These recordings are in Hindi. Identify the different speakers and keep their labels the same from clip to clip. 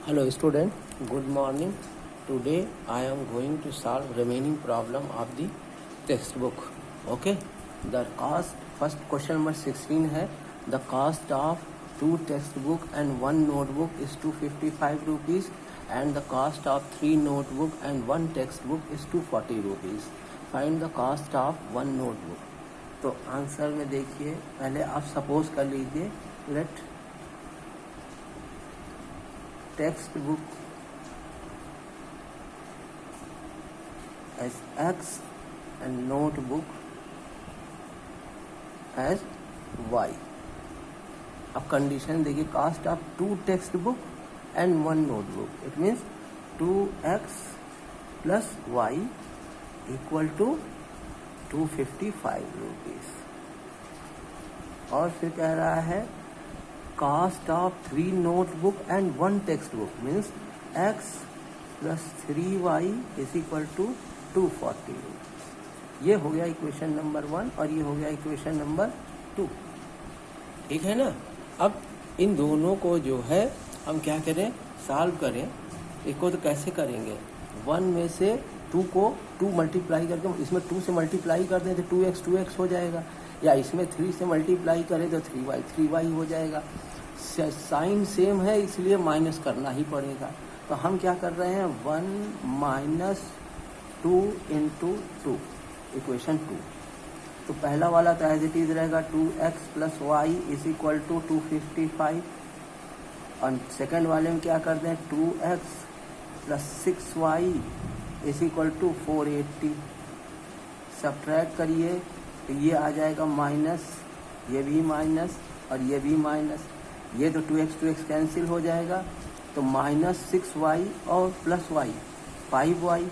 Speaker 1: Hello student, good morning. Today I am going to solve remaining problem of the textbook. Okay, the cost, first question number 16 है, the cost of 2 textbook and 1 notebook is 255 rupees and the cost of 3 notebook and 1 textbook is 240 rupees. Find the cost of 1 notebook. तो आंसर में देखिए, पहले आप सपोज कर लीजिए, let textbook as X and notebook as Y. अब कंडीशन देखिए, cost of 2 textbook and 1 notebook, it means 2x plus y equal to 255 rupees. और फिर कह रहा है cost of 3 notebook and 1 textbook means x plus 3y is equal to 240 rupees। ये हो गया इक्वेशन नंबर 1 और ये हो गया इक्वेशन नंबर 2। ठीक है ना। अब इन दोनों को जो है हम क्या करें, सॉल्व करें। इसको तो कैसे करेंगे, 1 में से 2 को 2 मल्टीप्लाई करके इसमें 2 से मल्टीप्लाई कर दें तो 2x हो जाएगा, या इसमें 3 से मल्टीप्लाई करें तो 3y हो जाएगा। साइन सेम है इसलिए माइनस करना ही पड़ेगा। तो हम क्या कर रहे हैं, 1 माइनस 2 इंटू 2, इक्वेशन 2। तो पहला वाला तो एज इट इज रहेगा 2x plus Y is equal to 255। और सेकेंड वाले में क्या कर दें, 2x plus 6y is equal to 480। Subtract करिए तो ये आ जाएगा माइनस, ये भी माइनस और ये भी माइनस, ये तो 2x कैंसिल हो जाएगा। तो माइनस 6y और plus y 5y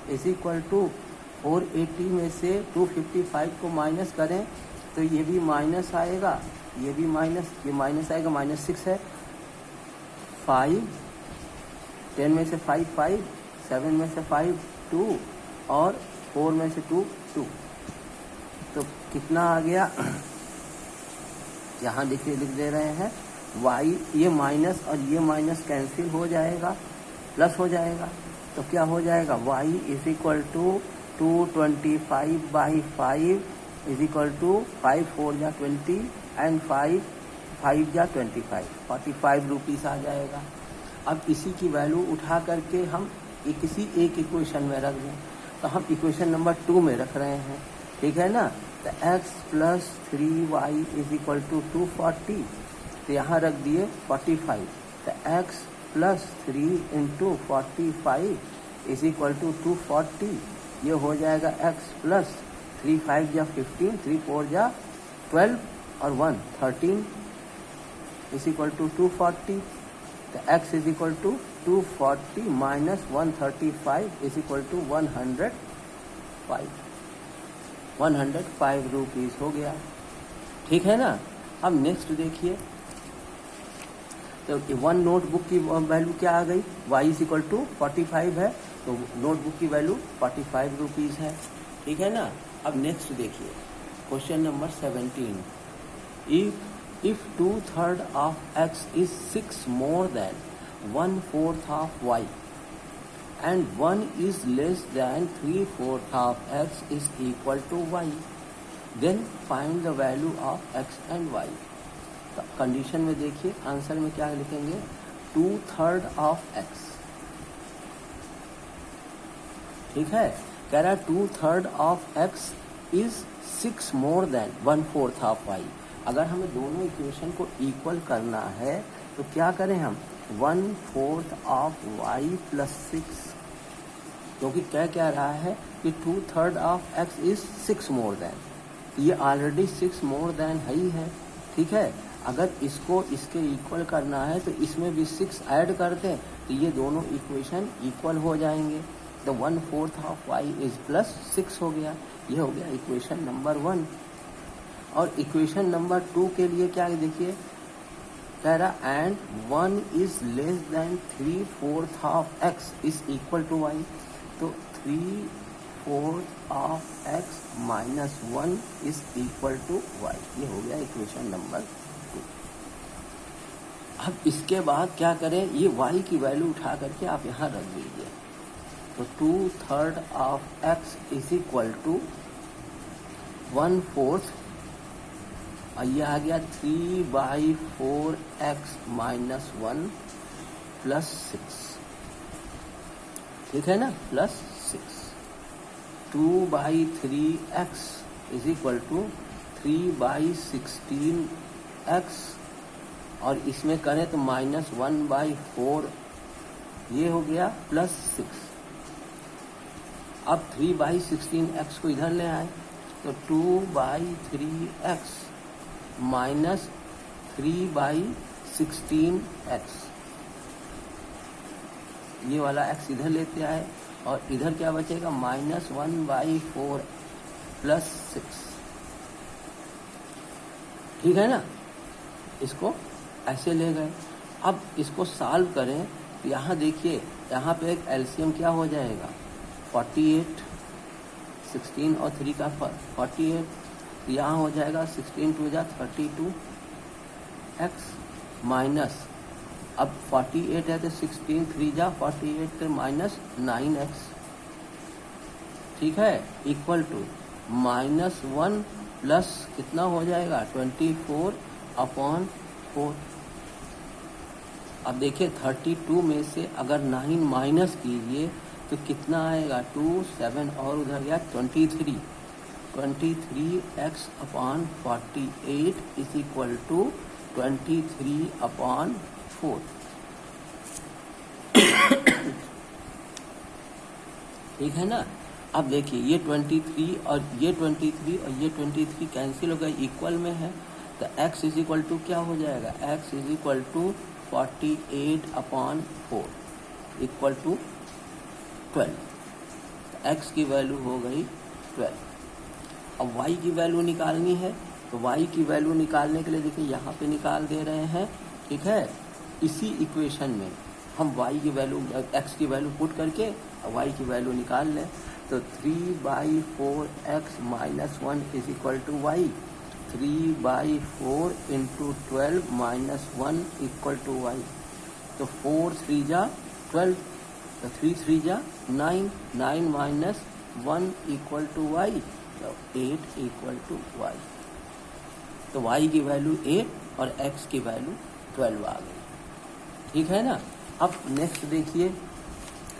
Speaker 1: is equal to 480 में से 255 को माइनस करें तो ये भी माइनस आएगा, ये भी माइनस, ये माइनस आएगा, माइनस 6 है, 5, 10 में से 5, 7 में से 5 2 और 4 में से 2 2। तो कितना आ गया, यहाँ देखिए लिख दे रहे हैं y, ये माइनस और ये माइनस कैंसिल हो जाएगा, प्लस हो जाएगा। तो क्या हो जाएगा, y is equal to 225/5 is equal to 5 4 जा 20 एंड 5 जा 25, 45 रुपीज़ आ जाएगा। अब इसी की वैल्यू उठा करके हम किसी एक इक्वेशन में रख दें। तो हम इक्वेशन नंबर 2 में रख रहे हैं, ठीक है ना। तो x plus 3y is equal to 240, तो यहाँ रख दिए 45। तो x plus 3 into 45 is equal to 240, ये हो जाएगा x प्लस 3 5 जा 15, 3 4 जा 12 और 1 13 इज इक्वल टू 240। तो x is equal to 240 minus 135 is equal to 105 rupees हो गया। ठीक है ना। अब नेक्स्ट देखिए, तो 1 नोटबुक की वैल्यू क्या आ गई, y इज इक्वल टू 45 है, तो नोटबुक की वैल्यू 45 रुपीज़ है। ठीक है ना। अब नेक्स्ट देखिए, question number 17, if 2/3 of x is 6 more than 1/4 of y and 1 is less than 3/4 of x is equal to y, then find the value of x and y। तो कंडीशन में देखिए, आंसर में क्या लिखेंगे, 2/3 ऑफ x। ठीक है, कह रहा है 2/3 of x is 6 more than 1/4 of y। अगर हमें दोनों इक्वेशन को इक्वल करना है तो क्या करें हम, 1/4 ऑफ y प्लस 6, क्योंकि क्या रहा है कि 2/3 of x is 6 more than, ये ऑलरेडी 6 मोर देन ही है। ठीक है, अगर इसको इसके इक्वल करना है तो इसमें भी 6 ऐड करते हैं तो ये दोनों इक्वेशन इक्वल हो जाएंगे। तो 1/4 ऑफ y इज प्लस 6 हो गया, ये हो गया इक्वेशन नंबर 1। और इक्वेशन नंबर 2 के लिए क्या है, देखिए कह रहा and 1 is less than 3/4 of x is equal to y। तो 3/4 of x minus 1 is equal to y, ये हो गया इक्वेशन नंबर 2। अब इसके बाद क्या करें, ये y की वैल्यू उठा करके आप यहाँ रख दीजिए। तो 2/3 of x is equal to 1/4, और ये आ गया 3/4x माइनस 1 प्लस 6, ठीक है ना, plus 6। 2/3x is equal to 3/16x, और इसमें करें तो माइनस 1/4, ये हो गया प्लस 6। अब 3/16x को इधर ले आए तो 2/3x माइनस 3/16x, ये वाला x इधर लेते आए, और इधर क्या बचेगा, माइनस 1/4 प्लस 6, ठीक है ना। इसको ऐसे ले गए। अब इसको सॉल्व करें तो यहाँ देखिए, यहाँ पे एक एलसीएम क्या हो जाएगा, 48, 16 और 3 का 48, यहाँ हो जाएगा 16 2 जा 32x माइनस, अब 48 है तो 16 3 जा 48 तो माइनस 9x, ठीक है, इक्वल टू -1 प्लस कितना हो जाएगा 24/4। अब देखिए 32 में से अगर 9 माइनस कीजिए तो कितना आएगा, 2 7 और उधर गया 23, 23x/48 इज इक्वल टू 23/4। ठीक है ना। अब देखिए ये 23 और ये 23 और ये 23 कैंसिल हो गए, इक्वल में है, तो x इज इक्वल टू क्या हो जाएगा, x is equal to 48/4 equal to 12। x की वैल्यू हो गई 12। अब y की वैल्यू निकालनी है, तो y की वैल्यू निकालने के लिए देखिए यहाँ पे निकाल दे रहे हैं, ठीक है। इसी इक्वेशन में हम y की वैल्यू, x की वैल्यू पुट करके y की वैल्यू निकाल लें, तो 3/4x minus 1 is equal to y, 3/4 into 12 minus 1 equal to y, तो 4 3 जा 12, तो 3 3 जा 9, 9 माइनस 1 इक्वल टू y, तो 8 इक्वल टू y। तो y की वैल्यू 8 और x की वैल्यू 12 आ गई, ठीक है ना। अब नेक्स्ट देखिए,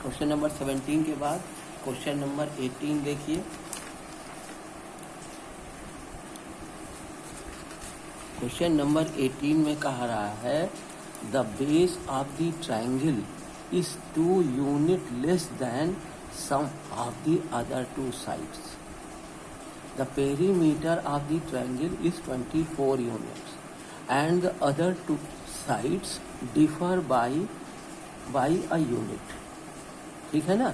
Speaker 1: क्वेश्चन नंबर 17 के बाद क्वेश्चन नंबर 18 देखिए। क्वेश्चन नंबर 18 में कह रहा है, the base of the triangle is 2 unit less than sum of the other 2 sides. The perimeter of the triangle is 24 units and the other 2 sides differ by a unit, ठीक है ना।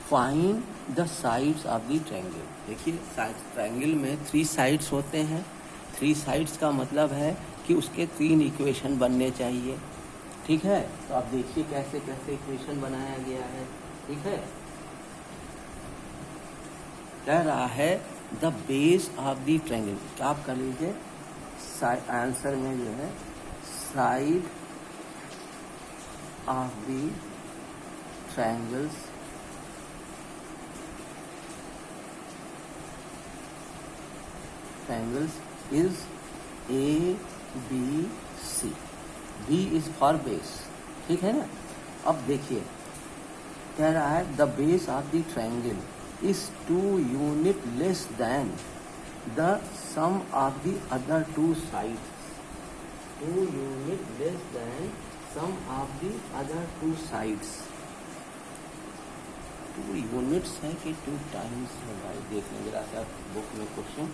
Speaker 1: Find the sides of the triangle. देखिए ट्रायंगल में 3 साइड्स होते हैं, 3 साइड्स का मतलब है कि उसके 3 इक्वेशन बनने चाहिए, ठीक है। तो आप देखिए कैसे कैसे इक्वेशन बनाया गया है, ठीक है। कह रहा है the base of the triangle, क्या आप कर लीजिए आंसर में जो है side of the triangles is A, B, C. B is for base, ठीक है ना। अब देखिए कह रहा है the base of the triangle is 2 unit less than the sum of the other 2 sides. 2 unit less than sum of the other 2 sides. 2 units है कि 2 टाइम्स है भाई, देख लें जरा सा बुक में question.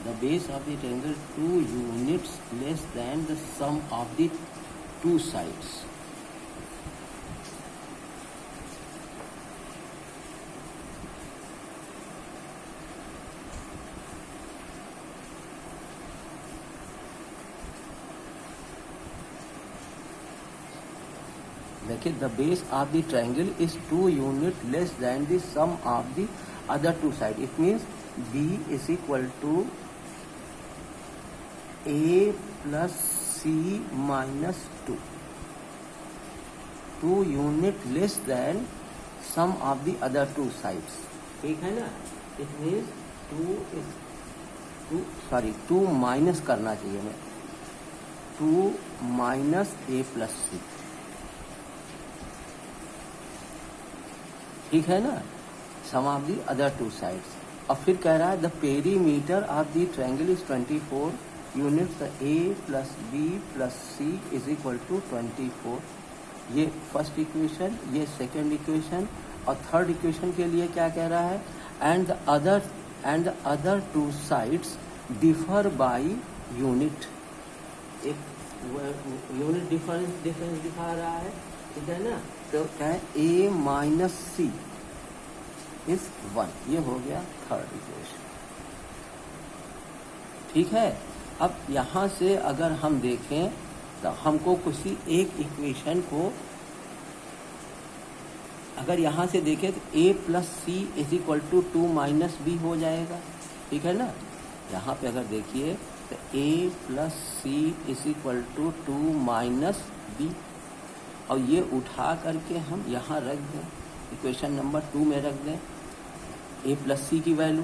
Speaker 1: The base of the triangle 2 units less than the sum of the 2 sides. कि the base of the triangle is 2 unit less than the sum of the other two side. It means B is equal to A plus C minus 2 unit less than sum of the other two sides. ठीक है ना. इट मीन्स 2 माइनस करना चाहिए हमें, 2 माइनस ए प्लस सी. ठीक है ना. Sum of the other two sides. और फिर कह रहा है the perimeter of the triangle is 24 units. A plus B plus C is equal to 24. ये फर्स्ट इक्वेशन, ये सेकेंड इक्वेशन. और थर्ड इक्वेशन के लिए क्या कह रहा है, and the other two sides differ by unit. एक यूनिट डिफरेंस दिखा रहा है. ठीक है ना. तो क्या है, ए माइनस सी इज 1. ये हो गया थर्ड इक्वेशन. ठीक है. अब यहां से अगर हम देखें तो हमको किसी एक इक्वेशन को अगर यहां से देखें तो a plus C is equal to 2 minus B हो जाएगा. ठीक है ना. यहाँ पे अगर देखिए तो a plus C is equal to 2 minus B. और ये उठा करके हम यहाँ रख दें, इक्वेशन नंबर 2 में रख दें a प्लस सी की वैल्यू.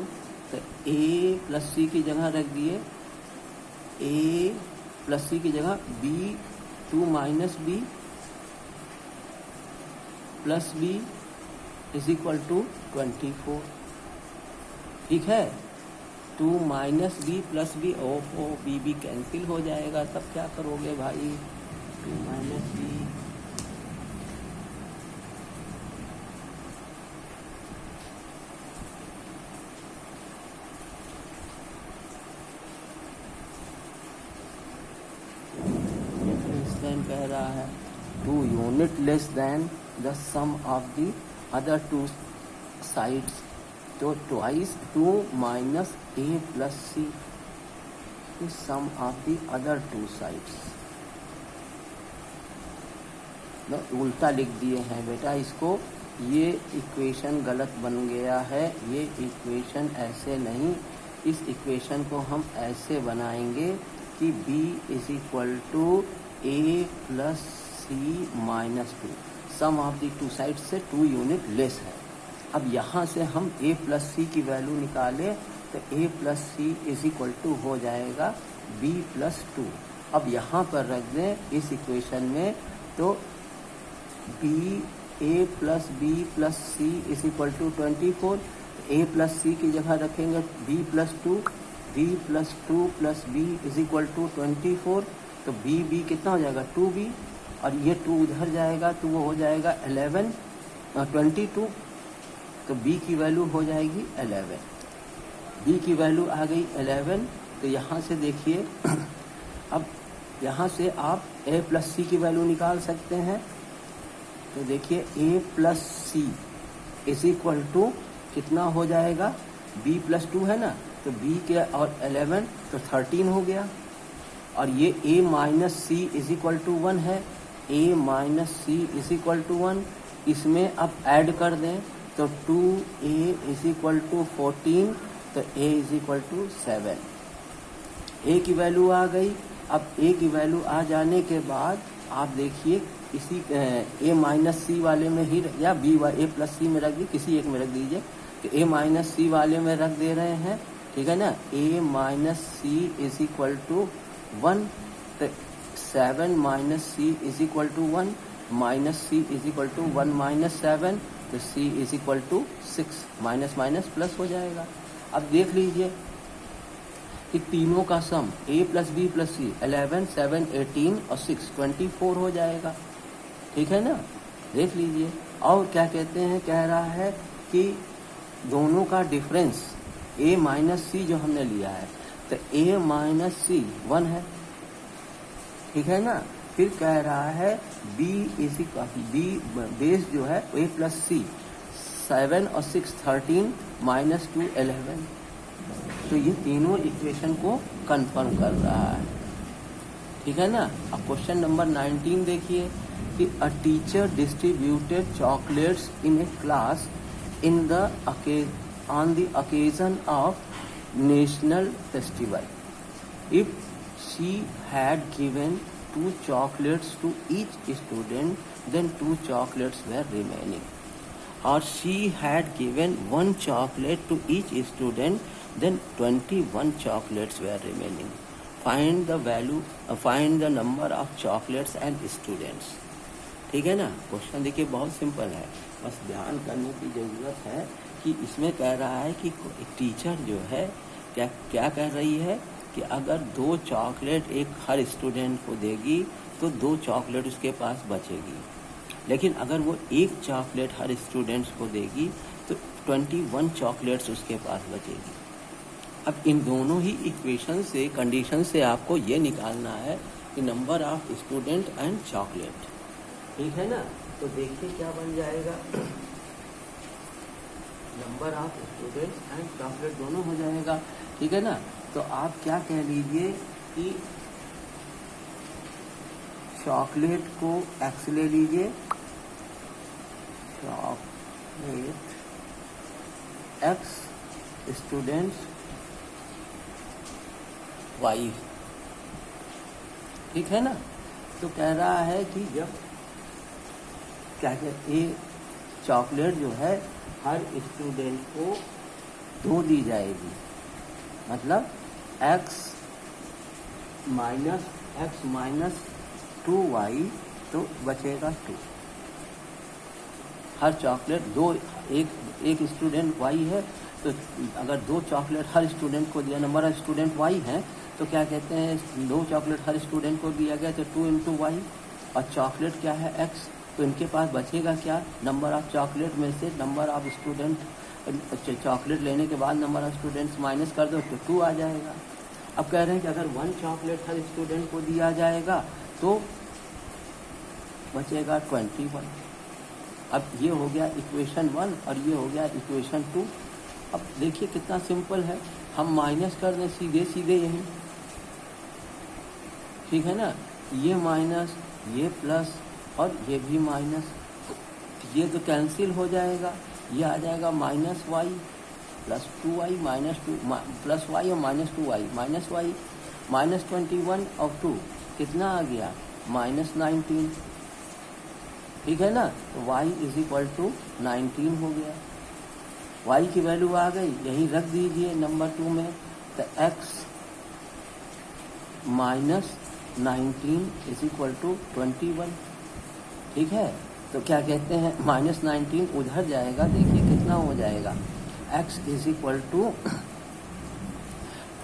Speaker 1: तो a प्लस सी की जगह रख दिए a प्लस सी की जगह b 2 minus B plus B is equal to 24. ठीक है. 2 माइनस बी प्लस बी, ओ बी कैंसिल हो जाएगा. तब क्या करोगे भाई, 2 माइनस बी कह रहा है 2 unit less than the sum of the other two sides. तो twice 2 minus A plus C is sum of the other two sides. उल्टा लिख दिए हैं बेटा इसको. ये इक्वेशन गलत बन गया है. ये इक्वेशन ऐसे नहीं, इस इक्वेशन को हम ऐसे बनाएंगे कि b is equal to A plus C minus 2. Sum of the two side से 2 यूनिट लेस है. अब यहाँ से हम a प्लस सी की वैल्यू निकालें तो a plus C is equal to हो जाएगा b प्लस 2. अब यहाँ पर रख दें इस इक्वेशन में तो a plus C is equal to 24. a plus C की जगह रखेंगे b plus 2 plus b is equal to 24. तो b कितना हो जाएगा 2b, और ये 2 उधर जाएगा तो वो हो जाएगा 22. तो b की वैल्यू हो जाएगी 11. b की वैल्यू आ गई 11. तो यहाँ से देखिए अब यहाँ से आप a प्लस सी की वैल्यू निकाल सकते हैं. तो देखिए a plus C is equal to कितना हो जाएगा, b प्लस 2 है ना, तो b के और 11 तो 13 हो गया. और ये a minus C is equal to 1 है. a minus C is equal to 1. इसमें अब ऐड कर दें तो 2a इज इक्वल टू 14. तो a is equal to 7. a की वैल्यू आ गई. अब a की वैल्यू आ जाने के बाद आप देखिए इसी a माइनस सी वाले में ही या b a प्लस सी में रख दी, किसी एक में रख दीजिए. तो a माइनस सी वाले में रख दे रहे हैं. ठीक है ना. a minus C is equal to 1. तो 7 minus C is equal to 1. Minus C is equal to 1 minus 7. तो c is equal to 6. Minus minus plus हो जाएगा. अब देख लीजिए कि तीनों का sum a plus B plus C 11, 7, 18 और 6 24 हो जाएगा. ठीक है ना. देख लीजिए. और क्या कहते हैं, कह रहा है कि दोनों का डिफरेंस a माइनस सी जो हमने लिया है तो a माइनस सी 1 है. ठीक है ना. फिर कह रहा है b इज b बेस जो है a प्लस सी 7 और 6 13 माइनस 2 11. तो ये तीनों इक्वेशन को कंफर्म कर रहा है. ठीक है ना. अब क्वेश्चन नंबर 19 देखिए. कि a teacher distributed chocolates in A class in the on the occasion of national festival. If she had given 2 chocolates to each student, then 2 chocolates were remaining. Or she had given 1 chocolate to each student, then 21 chocolates were remaining. Find the value, find the number of chocolates and students. ठीक है ना। क्वेश्चन देखिए बहुत सिंपल है, बस ध्यान करने की ज़रूरत है कि इसमें कह रहा है कि टीचर जो है क्या क्या कह रही है कि अगर 2 चॉकलेट एक हर स्टूडेंट को देगी तो 2 चॉकलेट उसके पास बचेगी, लेकिन अगर वो 1 चॉकलेट हर स्टूडेंट्स को देगी तो 21 चॉकलेट्स उसके पास बचेगी। अब इन दोनों ही इक्वेशन से, कंडीशन से आपको ये निकालना है कि number of student and chocolate. ठीक है ना। तो देखिए क्या बन जाएगा, number of students and chocolate दोनों हो जाएगा। ठीक है ना। तो आप क्या कह लीजिए कि चॉकलेट को एक्स ले लीजिए, चॉकलेट एक्स, स्टूडेंट्स वाई। ठीक है ना। तो कह रहा है कि जब क्या कहते ये चॉकलेट जो है हर स्टूडेंट को 2 दी जाएगी, मतलब x माइनस 2y, तो बचेगा 2। हर चॉकलेट 2, एक स्टूडेंट y है, तो अगर 2 चॉकलेट हर स्टूडेंट को दिया, नंबर ऑफ स्टूडेंट y है, तो क्या कहते हैं 2 चॉकलेट हर स्टूडेंट को दिया गया तो 2 इंटू वाई, और चॉकलेट क्या है x, तो इनके पास बचेगा क्या, नंबर ऑफ चॉकलेट में से नंबर ऑफ स्टूडेंट, चॉकलेट लेने के बाद नंबर ऑफ स्टूडेंट्स माइनस कर दो तो 2 आ जाएगा। अब कह रहे हैं कि अगर 1 चॉकलेट हर स्टूडेंट को दिया जाएगा तो बचेगा 21। अब ये हो गया इक्वेशन 1 और ये हो गया इक्वेशन 2। अब देखिए कितना सिंपल है, हम माइनस कर दें सीधे सीधे यही। ठीक है ना। ये माइनस, ये प्लस और ये भी माइनस, ये तो कैंसिल हो जाएगा, ये आ जाएगा minus Y plus 2y minus 2 plus Y और minus 2y minus Y, minus 21 और 2 कितना आ गया, माइनस 19। ठीक है ना। तो y इज इक्वल टू 19 हो गया। y की वैल्यू आ गई, यहीं रख दीजिए नंबर 2 में, तो x minus 19 is equal to 21। ठीक है। तो क्या कहते हैं, माइनस 19 उधर जाएगा, देखिए कितना हो जाएगा, x is equal to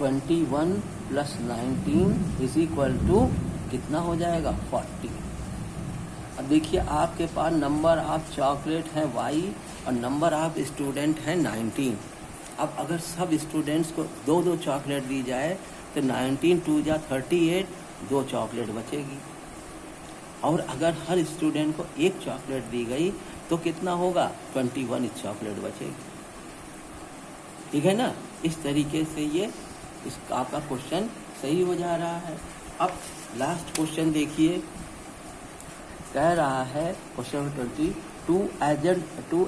Speaker 1: 21 plus 19 is equal to कितना हो जाएगा, 40। अब देखिए आपके पास नंबर ऑफ चॉकलेट है y और नंबर ऑफ स्टूडेंट है 19। अब अगर सब स्टूडेंट्स को 2-2 चॉकलेट दी जाए तो 19 2 जा 38, 2 चॉकलेट बचेगी। और अगर हर स्टूडेंट को 1 चॉकलेट दी गई तो कितना होगा, 21 चॉकलेट बचेगी। ठीक है ना। इस तरीके से ये इसका आपका क्वेश्चन सही हो जा रहा है। अब लास्ट क्वेश्चन देखिए, कह रहा है question 20, two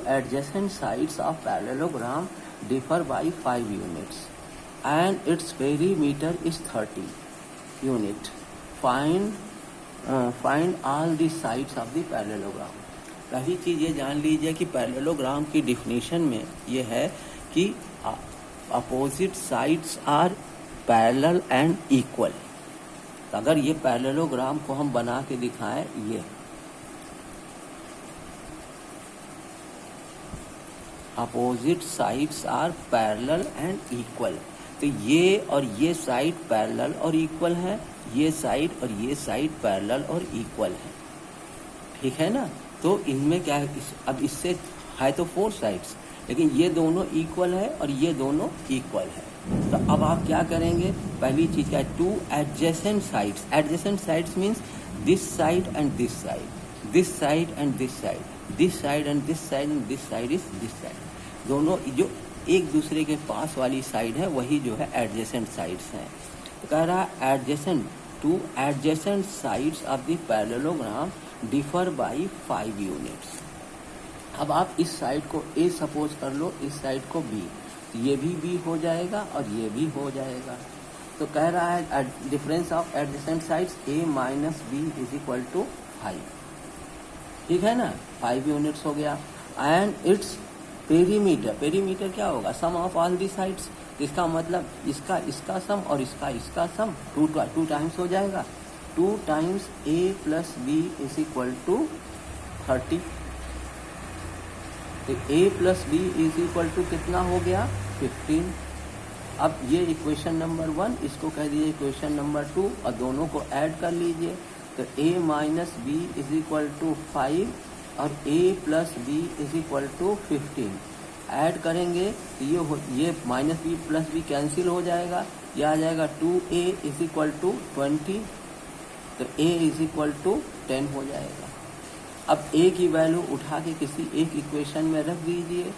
Speaker 1: adjacent sides of parallelogram differ by 5 units and its perimeter is 30 unit. Find all the sides of the parallelogram. पहली चीज़ ये जान लीजिए कि पैरेललोग्राम की डिफिनीशन में ये है कि opposite sides are parallel and equal. अगर ये पैरेललोग्राम को हम बना के दिखाएं, ये opposite sides are parallel and equal, तो ये और ये साइड पैरेलल और इक्वल है, ये साइड और ये साइड पैरेलल और इक्वल है। ठीक है ना। तो इनमें क्या है, अब इससे है तो 4 साइड्स, लेकिन ये दोनों इक्वल है और ये दोनों इक्वल है। तो अब आप क्या करेंगे, पहली चीज क्या है, 2 adjacent sides. Adjacent sides means this side and this side, this side and this side, this side and this side and this side is this side. दोनों जो एक दूसरे के पास वाली साइड है वही जो है एडजेसेंट साइड्स हैं। तो कह रहा है adjacent, 2 adjacent sides of the parallelogram differ by 5 units. अब आप इस साइड को ए सपोज कर लो, इस साइड को बी, ये भी बी हो जाएगा और ये भी हो जाएगा। तो कह रहा है difference of adjacent sides A minus B is equal to 5। ठीक है ना, 5 यूनिट्स हो गया। एंड इट्स पेरीमीटर, पेरीमीटर क्या होगा, सम ऑफ ऑल दी साइड्स। इसका मतलब इसका सम और इसका सम 2 टाइम्स हो जाएगा। 2 times A plus B is equal to 30। तो A plus B is equal to कितना हो गया, 15। अब ये इक्वेशन नंबर 1, इसको कह दीजिए इक्वेशन नंबर 2 और दोनों को ऐड कर लीजिए। तो a minus B is equal to 5 और a plus B is equal to 15 add करेंगे तो ये minus B plus B cancel हो जाएगा, ये आ जाएगा 2a इज इक्वल टू 20। तो a इज इक्वल टू 10 हो जाएगा। अब a की वैल्यू उठा के किसी एक इक्वेशन में रख दीजिए,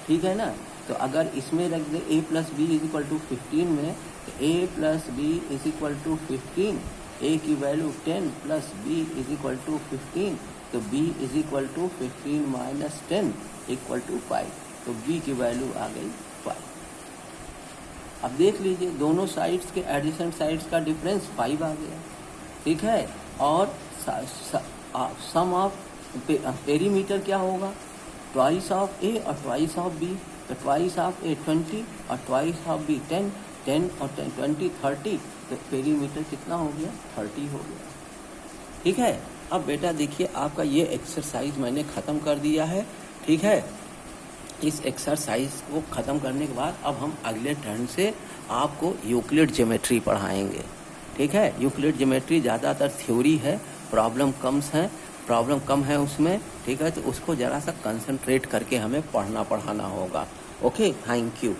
Speaker 1: ठीक है ना। तो अगर इसमें रख दे a plus B is equal to 15 में, तो a plus B is equal to 15, a की value 10 plus b is equal to 15, तो b is equal to 15 minus 10 equal to 5। तो b की वैल्यू आ गई 5। अब देख लीजिए दोनों साइड्स के एडजेसेंट साइड्स का डिफरेंस 5 आ गया, ठीक है। और सम ऑफ पेरीमीटर क्या होगा, ट्वाइस ऑफ ए और ट्वाइस ऑफ बी। तो ट्वाइस ऑफ ए 20 और ट्वाइस ऑफ बी 10, 10 और 10 20 30। तो पेरीमीटर कितना हो गया, 30 हो गया, ठीक है। अब बेटा देखिए आपका ये एक्सरसाइज मैंने ख़त्म कर दिया है, ठीक है। इस एक्सरसाइज को ख़त्म करने के बाद अब हम अगले टर्न से आपको यूक्लिड ज्योमेट्री पढ़ाएंगे, ठीक है। यूक्लिड ज्योमेट्री ज़्यादातर थ्योरी है, प्रॉब्लम कम है उसमें, ठीक है। तो उसको ज़रा सा कंसंट्रेट करके हमें पढ़ाना होगा। Okay, thank you.